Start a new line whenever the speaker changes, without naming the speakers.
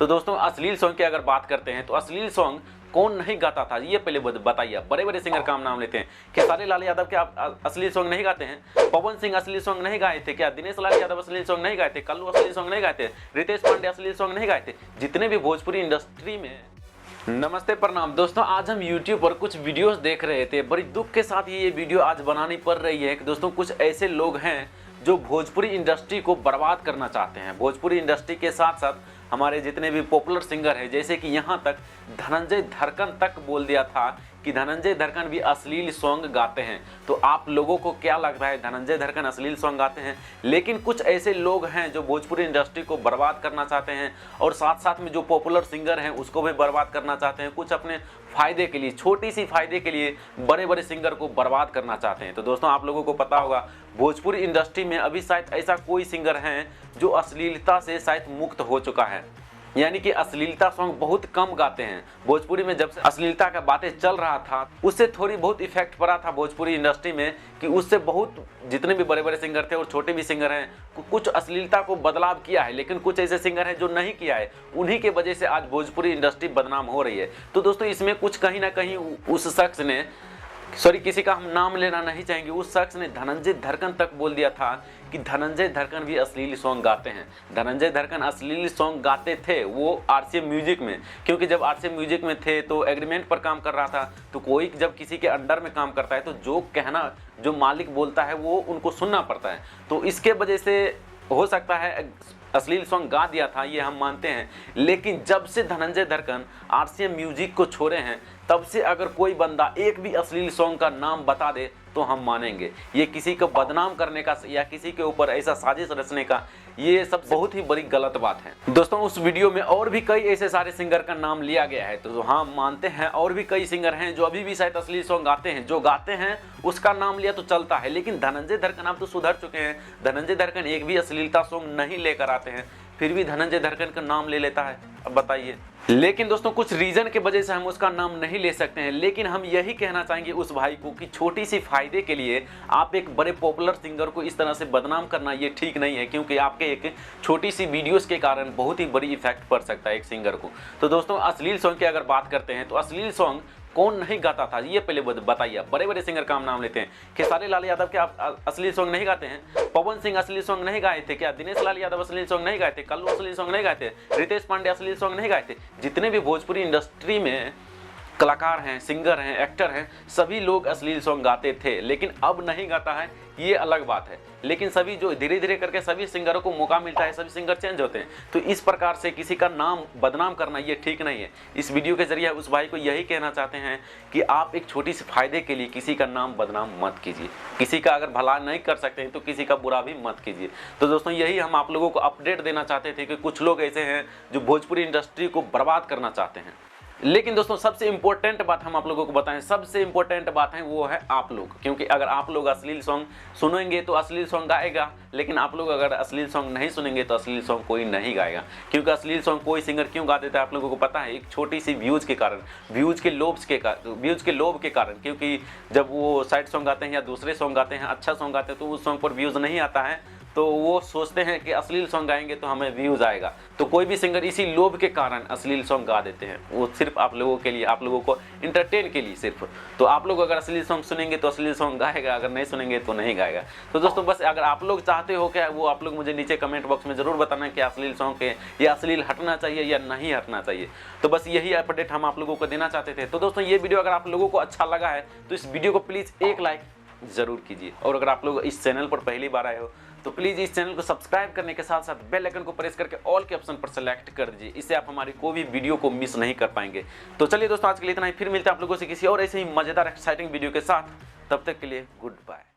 तो दोस्तों अश्लील सॉन्ग की अगर बात करते हैं तो अश्लील सॉन्ग कौन नहीं गाता था ये पहले बताइए। बड़े बड़े सिंगर का हम नाम लेते हैं। खेसारी लाल यादव क्या अश्लील सॉन्ग नहीं गाते हैं? पवन सिंह अश्लील सॉन्ग नहीं गाए थे क्या? दिनेश लाल यादव अश्लील सॉन्ग नहीं गाए थे? कल्लू अश्लील सॉन्ग नहीं गाए थे? रितेश पांडे अश्लील सॉन्ग नहीं गाए थे? जितने भी भोजपुरी इंडस्ट्री में। नमस्ते प्रणाम दोस्तों, आज हम YouTube पर कुछ वीडियोस देख रहे थे। बड़ी दुख के साथ ये वीडियो आज बनानी पड़ रही है कि दोस्तों कुछ ऐसे लोग हैं जो भोजपुरी इंडस्ट्री को बर्बाद करना चाहते हैं। भोजपुरी इंडस्ट्री के साथ साथ हमारे जितने भी पॉपुलर सिंगर हैं, जैसे कि यहाँ तक धनंजय धड़कन तक बोल दिया था कि धनंजय धड़कन भी अश्लील सॉन्ग गाते हैं। तो आप लोगों को क्या लग रहा है, धनंजय धड़कन अश्लील सॉन्ग गाते हैं? लेकिन कुछ ऐसे लोग हैं जो भोजपुरी इंडस्ट्री को बर्बाद करना चाहते हैं और साथ साथ में जो पॉपुलर सिंगर हैं उसको भी बर्बाद करना चाहते हैं। कुछ अपने फायदे के लिए, छोटी सी फायदे के लिए बड़े बड़े सिंगर को बर्बाद करना चाहते हैं। तो दोस्तों आप लोगों को पता होगा भोजपुरी इंडस्ट्री में अभी शायद ऐसा कोई सिंगर है जो अश्लीलता से शायद मुक्त हो चुका है, यानी कि अश्लीलता सॉन्ग बहुत कम गाते हैं। भोजपुरी में जब से अश्लीलता का बातें चल रहा था उससे थोड़ी बहुत इफेक्ट पड़ा था भोजपुरी इंडस्ट्री में कि उससे बहुत जितने भी बड़े बड़े सिंगर थे और छोटे भी सिंगर हैं कुछ अश्लीलता को बदलाव किया है। लेकिन कुछ ऐसे सिंगर हैं जो नहीं किया है, उन्हीं के वजह से आज भोजपुरी इंडस्ट्री बदनाम हो रही है। तो दोस्तों इसमें कुछ कहीं ना कहीं उस शख्स ने, सॉरी किसी का हम नाम लेना नहीं चाहेंगे, उस शख्स ने धनंजय धड़कन तक बोल दिया था कि धनंजय धड़कन भी अश्लील सॉन्ग गाते हैं। धनंजय धड़कन अश्लील सॉन्ग गाते थे वो RCA म्यूजिक में, क्योंकि जब RCA म्यूजिक में थे तो एग्रीमेंट पर काम कर रहा था। तो कोई जब किसी के अंडर में काम करता है तो जो कहना जो मालिक बोलता है वो उनको सुनना पड़ता है। तो इसके वजह से हो सकता है अश्लील सॉन्ग गा दिया था, ये हम मानते हैं। लेकिन जब से धनंजय धड़कन RCA म्यूजिक को छोड़े हैं तब से अगर कोई बंदा एक भी अश्लील सॉन्ग का नाम बता दे तो हम मानेंगे। ये किसी को बदनाम करने का या किसी के ऊपर ऐसा साजिश रचने का, ये सब बहुत ही बड़ी गलत बात है। दोस्तों उस वीडियो में और भी कई ऐसे सारे सिंगर का नाम लिया गया है, तो हाँ मानते हैं और भी कई सिंगर हैं जो अभी भी शायद अश्लील सॉन्ग गाते हैं। जो गाते हैं उसका नाम लिया तो चलता है, लेकिन धनंजय धड़कन आप तो सुधर चुके हैं। धनंजय धड़कन एक भी अश्लीलता सॉन्ग नहीं लेकर आते हैं, फिर भी धनंजय धड़कन का नाम ले लेता है। अब बताइए। लेकिन दोस्तों कुछ रीजन के वजह से हम उसका नाम नहीं ले सकते हैं। लेकिन हम यही कहना चाहेंगे उस भाई को कि छोटी सी फायदे के लिए आप एक बड़े पॉपुलर सिंगर को इस तरह से बदनाम करना ये ठीक नहीं है, क्योंकि आपके एक छोटी सी वीडियोस के कारण बहुत ही बड़ी इफेक्ट पड़ सकता है एक सिंगर को। तो दोस्तों अश्लील सॉन्ग की अगर बात करते हैं तो अश्लील सॉन्ग कौन नहीं गाता था ये पहले बताइए। बड़े बड़े सिंगर का हम नाम लेते हैं। खेसारी लाल यादव क्या अश्लील सॉन्ग नहीं गाते हैं? पवन सिंह अश्लील सॉन्ग नहीं गाए थे क्या? दिनेश लाल यादव अश्लील सॉन्ग नहीं गाए थे? कल्लू अश्लील सॉन्ग नहीं गाए थे? रितेश पांडे अश्लील सॉन्ग नहीं गाए थे? जितने भी भोजपुरी इंडस्ट्री में कलाकार हैं, सिंगर हैं, एक्टर हैं, सभी लोग अश्लील सॉन्ग गाते थे। लेकिन अब नहीं गाता है ये अलग बात है। लेकिन सभी जो धीरे धीरे करके सभी सिंगरों को मौका मिलता है, सभी सिंगर चेंज होते हैं। तो इस प्रकार से किसी का नाम बदनाम करना ये ठीक नहीं है। इस वीडियो के जरिए उस भाई को यही कहना चाहते हैं कि आप एक छोटी सी फायदे के लिए किसी का नाम बदनाम मत कीजिए। किसी का अगर भला नहीं कर सकते हैं तो किसी का बुरा भी मत कीजिए। तो दोस्तों यही हम आप लोगों को अपडेट देना चाहते थे कि कुछ लोग ऐसे हैं जो भोजपुरी इंडस्ट्री को बर्बाद करना चाहते हैं। लेकिन दोस्तों सबसे इंपॉर्टेंट बात हम आप लोगों को बताएं, सबसे इंपॉर्टेंट बात है वो है आप लोग। क्योंकि अगर आप लोग अश्लील सॉन्ग सुनेंगे तो अश्लील सॉन्ग गाएगा, लेकिन आप लोग अगर अश्लील सॉन्ग नहीं सुनेंगे तो अश्लील सॉन्ग कोई नहीं गाएगा। क्योंकि अश्लील सॉन्ग कोई सिंगर क्यों गा देता है आप लोगों को पता है? एक छोटी सी व्यूज के कारण, व्यूज के लोभ के कारण। क्योंकि जब वो साइड सॉन्ग गाते हैं या दूसरे सॉन्ग गाते हैं, अच्छा सॉन्ग गाते हैं, तो उस सॉन्ग पर व्यूज नहीं आता है, तो वो सोचते हैं कि अश्लील सॉन्ग गाएंगे तो हमें व्यूज आएगा। तो कोई भी सिंगर इसी लोभ के कारण अश्लील सॉन्ग गा देते हैं। वो सिर्फ आप लोगों के लिए, आप लोगों को इंटरटेन के लिए सिर्फ। तो आप लोग अगर अश्लील सॉन्ग सुनेंगे तो अश्लील सॉन्ग गाएगा, अगर नहीं सुनेंगे तो नहीं गाएगा। तो दोस्तों बस अगर आप लोग चाहते हो क्या, वो आप लोग मुझे नीचे कमेंट बॉक्स में जरूर बताना कि अश्लील सॉन्ग के या अश्लील हटना चाहिए या नहीं हटना चाहिए। तो बस यही अपडेट हम आप लोगों को देना चाहते थे। तो दोस्तों ये वीडियो अगर आप लोगों को अच्छा लगा है तो इस वीडियो को प्लीज़ एक लाइक ज़रूर कीजिए। और अगर आप लोग इस चैनल पर पहली बार आए हो तो प्लीज़ इस चैनल को सब्सक्राइब करने के साथ साथ बेल आइकन को प्रेस करके ऑल के ऑप्शन पर सेलेक्ट कर दीजिए। इससे आप हमारी कोई भी वीडियो को मिस नहीं कर पाएंगे। तो चलिए दोस्तों आज के लिए इतना ही, फिर मिलते हैं आप लोगों से किसी और ऐसे ही मज़ेदार एक्साइटिंग वीडियो के साथ। तब तक के लिए गुड बाय।